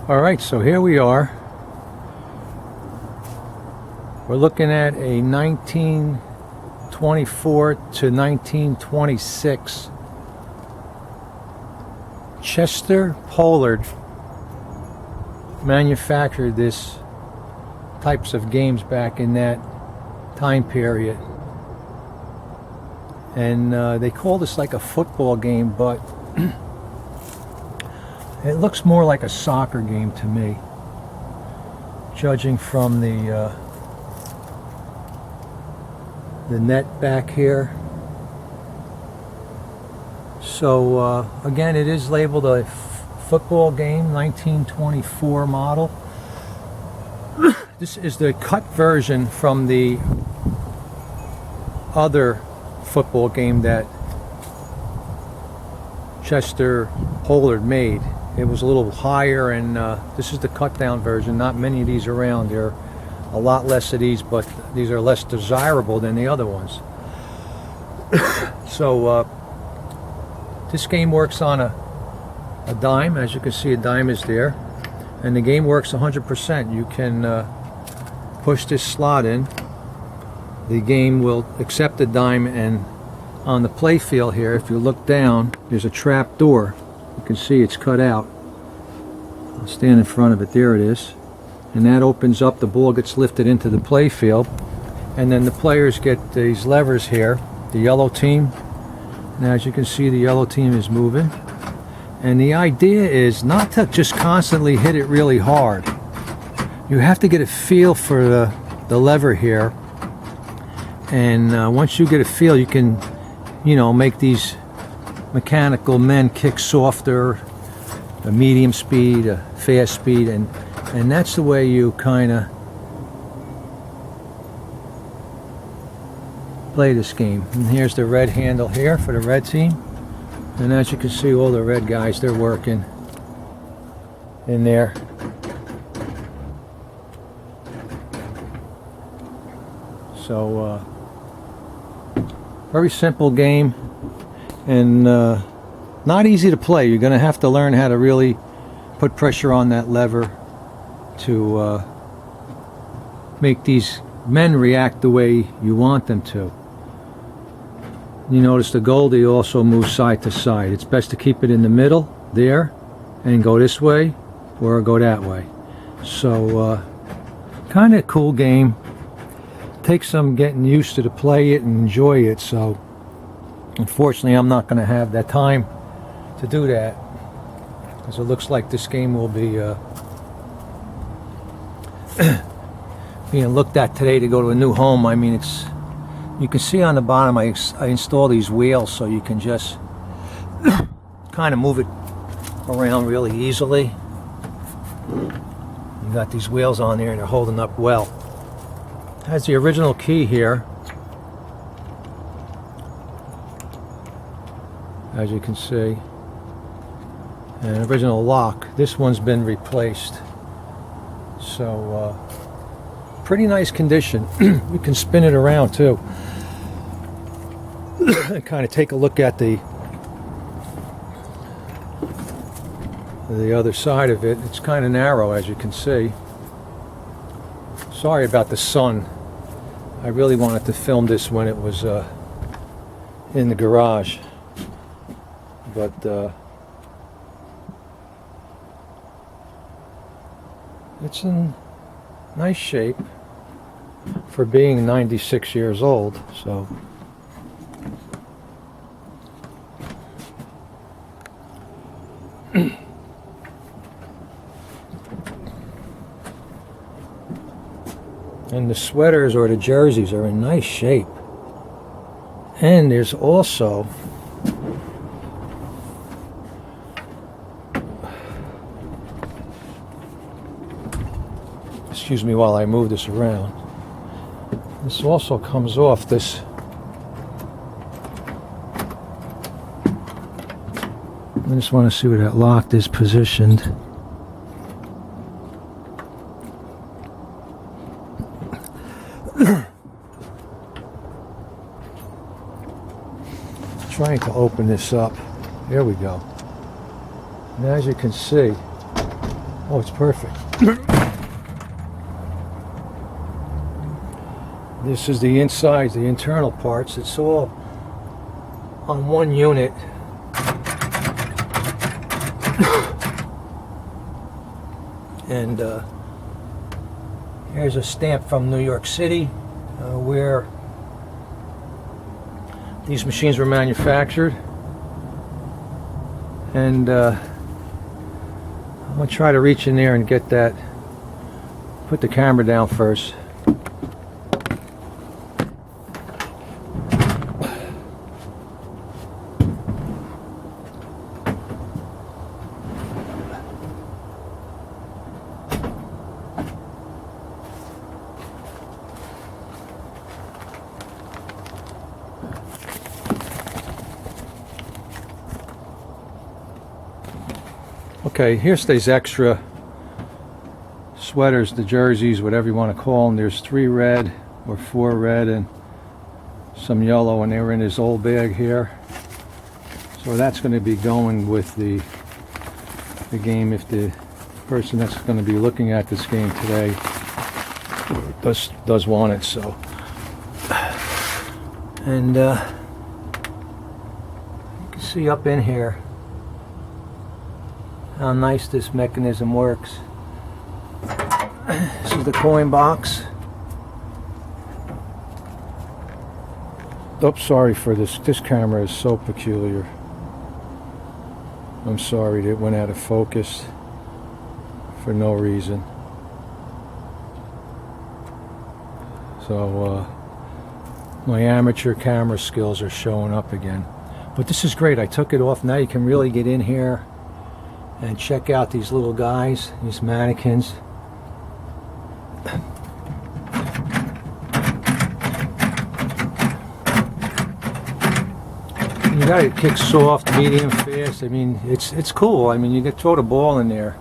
Alright, so here we are. We're looking at a 1924 to 1926 Chester Pollard manufactured this types of games back in that time period. And they call this like a football game, but it looks more like a soccer game to me, judging from the net back here. So again, it is labeled a football game, 1924 model. This is the cut version from the other football game that Chester Pollard made. It was a little higher, and this is the cut down version. Not many of these around. There are a lot less of these, but these are less desirable than the other ones. So this game works on a dime. As you can see, a dime is there, and the game works 100%. You can push this slot in. The game will accept the dime, and on the play field here, if you look down, there's a trap door. You can see it's cut out. I'll stand in front of it. There it is. And that opens up. The ball gets lifted into the play field, and then the players get these levers here. The yellow team. Now, as you can see, the yellow team is moving. And the idea is not to just constantly hit it really hard. You have to get a feel for the lever here. And once you get a feel, you can, make these mechanical men kick softer, a medium speed, a fast speed, and that's the way you kind of play this game. And here's the red handle here for the red team. And as you can see, all the red guys, they're working in there. So, very simple game, and not easy to play. You're going to have to learn how to really put pressure on that lever to make these men react the way you want them to. You notice the goldie also moves side to side. It's best to keep it in the middle there and go this way or go that way. So kind of cool game. Takes some getting used to play it and enjoy it. So unfortunately, I'm not going to have that time to do that, because it looks like this game will be being looked at today to go to a new home. I mean, you can see on the bottom I install these wheels so you can just kind of move it around really easily. You got these wheels on there and they're holding up well. Has the original key here, as you can see, an original lock. This one's been replaced, so pretty nice condition. We can spin it around too and kind of take a look at the other side of it. It's kind of narrow, as you can see. Sorry about the sun. I really wanted to film this when it was in the garage, but it's in nice shape for being 96 years old. So and the sweaters or the jerseys are in nice shape. And there's also excuse me while I move this around. This also comes off this I just want to see where that lock is positioned. Trying to open this up. There we go. And as you can see, Oh, it's perfect. This is the inside, the internal parts. It's all on one unit. And here's a stamp from New York City where these machines were manufactured. And I'm going to try to reach in there and get that. Put the camera down first. Okay, here's these extra sweaters, the jerseys, whatever you want to call them. There's 3 red or 4 red and some yellow, and they were in this old bag here. So that's going to be going with the game if the person that's going to be looking at this game today does want it. So, and you can see up in here how nice this mechanism works. This is the coin box. Oops, sorry for this. This camera is so peculiar. I'm sorry it went out of focus for no reason. So my amateur camera skills are showing up again. But this is great. I took it off. Now you can really get in here and check out these little guys, these mannequins. You got it kick soft, medium, fast. I mean, it's cool. I mean, you can throw the ball in there.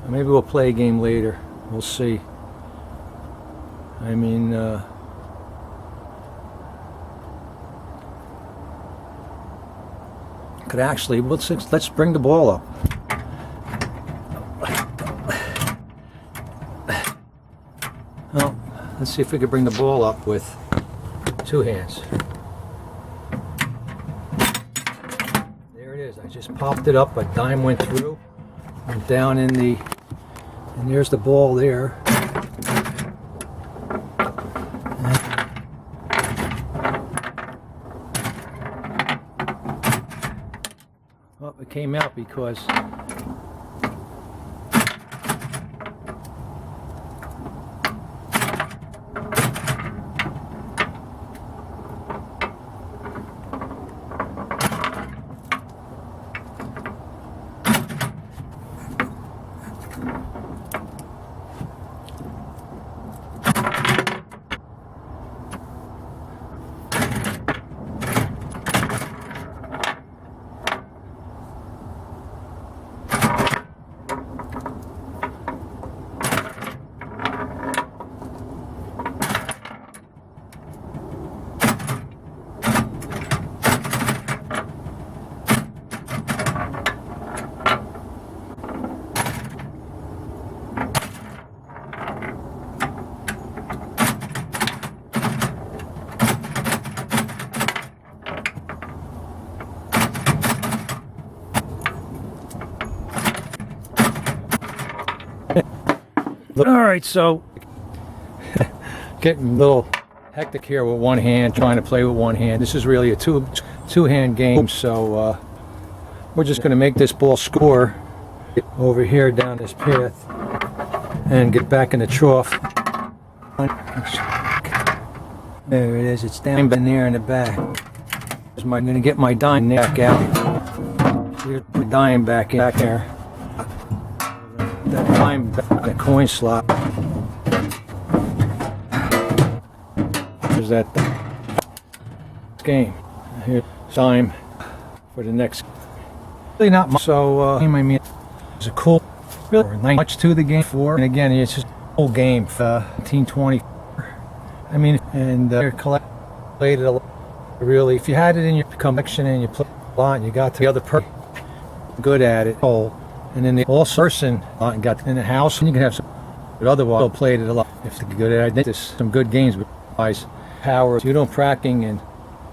Maybe we'll play a game later. We'll see. I mean, could actually let's bring the ball up. Well, let's see if we can bring the ball up with 2 hands. There it is. I just popped it up. A dime went through, went down in the, and there's the ball there. Well, it came out because Alright, so getting a little hectic here with one hand, trying to play with one hand. This is really a two-hand game, so we're just going to make this ball score over here down this path and get back in the trough. There it is. It's down in there in the back. I'm going to get my dime back out. Here's my dime back there. That dime back in the coin slot. There's that game. Here's dime for the next. Really not much. So I mean, it's a cool. Really not much to the game for. And again, it's just a whole game. 1920. I mean, and played it a lot. Really, if you had it in your collection and you played a lot, and you got to the other person good at it. And then the all person got in the house, and you can have some. But otherwise, played it a lot. If the good idea, some good games, but guys, power. You don't practicing and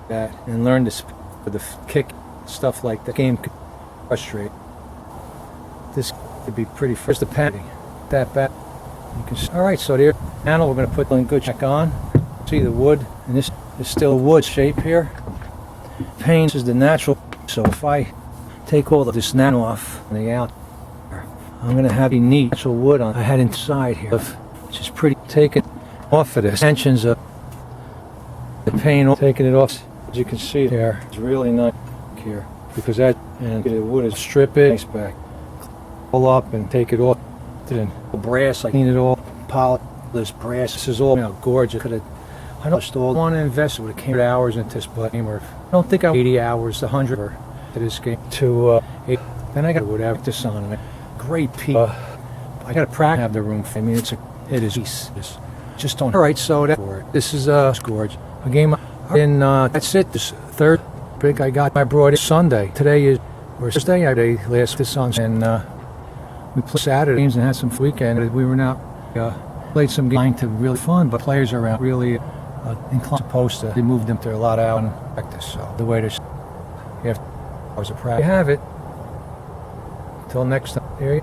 that, and learn this for the kick stuff like that. Game could frustrate. This could be pretty. First the padding, that back. You can. All right, so there. Panel we're going to put in good check on. See the wood, and this is still wood shape here. Paint is the natural. So if I take all of this nano off on the out, I'm going to have the neat natural wood on I had inside here, which is pretty. Taking off of this tensions of the paint, taking it off. As you can see there, it's really not here because that and the wood is strip it nice back, pull up and take it off. Then the brass, I clean it all, polish this brass. This is all gorgeous. I don't want to invest. It would have came hours into this, but I don't think I'm 80 hours, 100 to this game to 8. Then I got whatever this on it. Great piece. I got to practice. Have the room. I mean, it is. Just don't. All right, so that for it. This is gorgeous. A game. And that's it. This third big I got. I brought it Sunday. Today is Thursday. I last this on and we played Saturday games and had some weekend. We were now played some games to really fun, but players are out really inclined supposed to. They moved them to a lot out and practice. So the way to you have hours of practice. You have it. Till next time. Here you